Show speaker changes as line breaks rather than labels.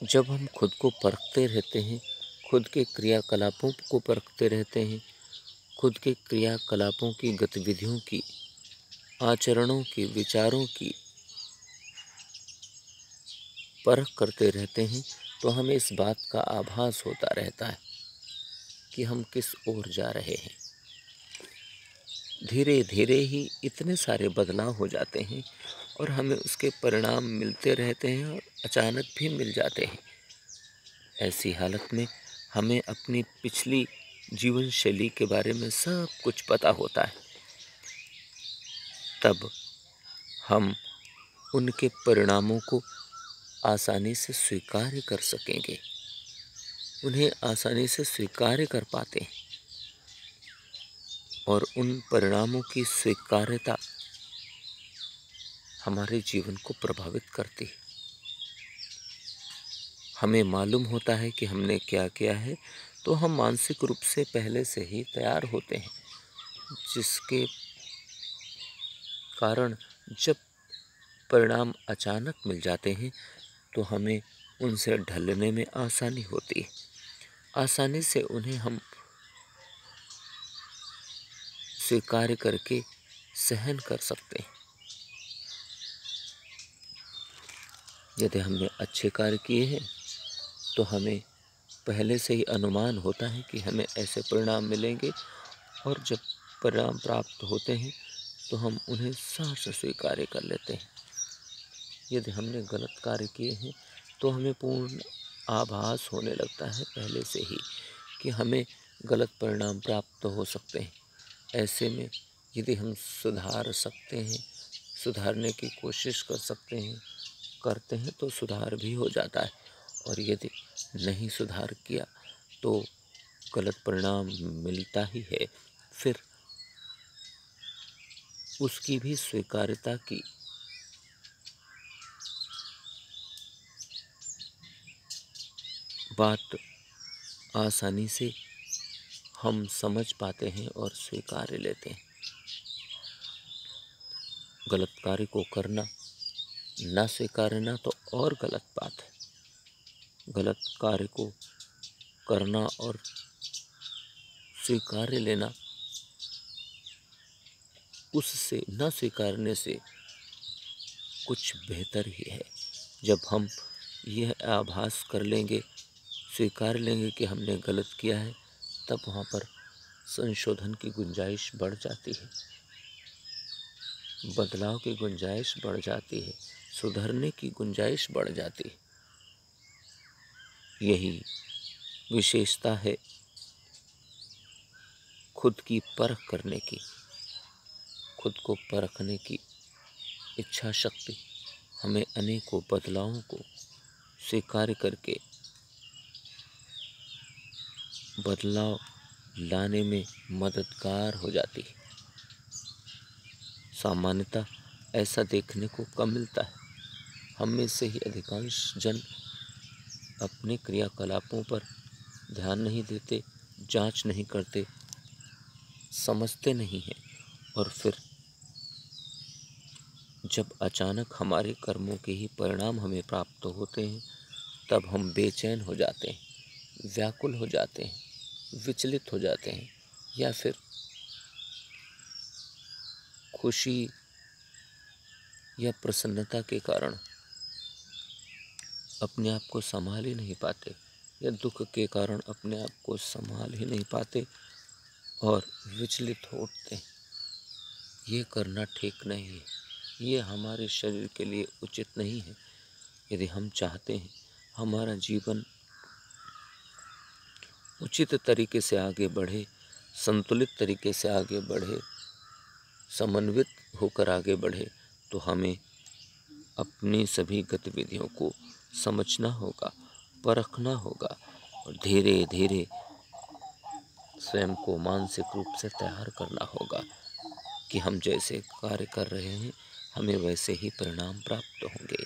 जब हम खुद को परखते रहते हैं, खुद के क्रियाकलापों को परखते रहते हैं, खुद के क्रियाकलापों की, गतिविधियों की, आचरणों की, विचारों की परख करते रहते हैं, तो हमें इस बात का आभास होता रहता है कि हम किस ओर जा रहे हैं। धीरे धीरे ही इतने सारे बदलाव हो जाते हैं और हमें उसके परिणाम मिलते रहते हैं और अचानक भी मिल जाते हैं। ऐसी हालत में हमें अपनी पिछली जीवन शैली के बारे में सब कुछ पता होता है। तब हम उनके परिणामों को आसानी से स्वीकार कर सकेंगे, उन्हें आसानी से स्वीकार कर पाते हैं और उन परिणामों की स्वीकार्यता हमारे जीवन को प्रभावित करती है। हमें मालूम होता है कि हमने क्या किया है, तो हम मानसिक रूप से पहले से ही तैयार होते हैं, जिसके कारण जब परिणाम अचानक मिल जाते हैं तो हमें उनसे ढलने में आसानी होती है। आसानी से उन्हें हम स्वीकार करके सहन कर सकते हैं। यदि हमने अच्छे कार्य किए हैं तो हमें पहले से ही अनुमान होता है कि हमें ऐसे परिणाम मिलेंगे, और जब परिणाम प्राप्त होते हैं तो हम उन्हें सहर्ष स्वीकार कर लेते हैं। यदि हमने गलत कार्य किए हैं तो हमें पूर्ण आभास होने लगता है पहले से ही कि हमें गलत परिणाम प्राप्त हो सकते हैं। ऐसे में यदि हम सुधार सकते हैं, सुधारने की कोशिश कर सकते हैं, करते हैं तो सुधार भी हो जाता है, और यदि नहीं सुधार किया तो गलत परिणाम मिलता ही है। फिर उसकी भी स्वीकार्यता की बात आसानी से हम समझ पाते हैं और स्वीकार लेते हैं। गलत कार्य को करना ना स्वीकारना तो और गलत बात है। गलत कार्य को करना और स्वीकार लेना, उससे न स्वीकारने से कुछ बेहतर ही है। जब हम यह आभास कर लेंगे, स्वीकार लेंगे कि हमने गलत किया है, तब वहाँ पर संशोधन की गुंजाइश बढ़ जाती है, बदलाव की गुंजाइश बढ़ जाती है, सुधरने की गुंजाइश बढ़ जाती है। यही विशेषता है खुद की परख करने की, खुद को परखने की इच्छा शक्ति हमें अनेकों बदलावों को स्वीकार करके बदलाव लाने में मददगार हो जाती है। सामान्यतः ऐसा देखने को कम मिलता है। हम में से ही अधिकांश जन अपने क्रियाकलापों पर ध्यान नहीं देते, जांच नहीं करते, समझते नहीं हैं, और फिर जब अचानक हमारे कर्मों के ही परिणाम हमें प्राप्त होते हैं, तब हम बेचैन हो जाते हैं, व्याकुल हो जाते हैं, विचलित हो जाते हैं, या फिर खुशी या प्रसन्नता के कारण अपने आप को संभाल ही नहीं पाते, या दुख के कारण अपने आप को संभाल ही नहीं पाते और विचलित हो उठते हैं। ये करना ठीक नहीं है, ये हमारे शरीर के लिए उचित नहीं है। यदि हम चाहते हैं हमारा जीवन उचित तरीके से आगे बढ़े, संतुलित तरीके से आगे बढ़े, समन्वित होकर आगे बढ़े, तो हमें अपनी सभी गतिविधियों को समझना होगा, परखना होगा, और धीरे धीरे स्वयं को मानसिक रूप से तैयार करना होगा कि हम जैसे कार्य कर रहे हैं, हमें वैसे ही परिणाम प्राप्त होंगे।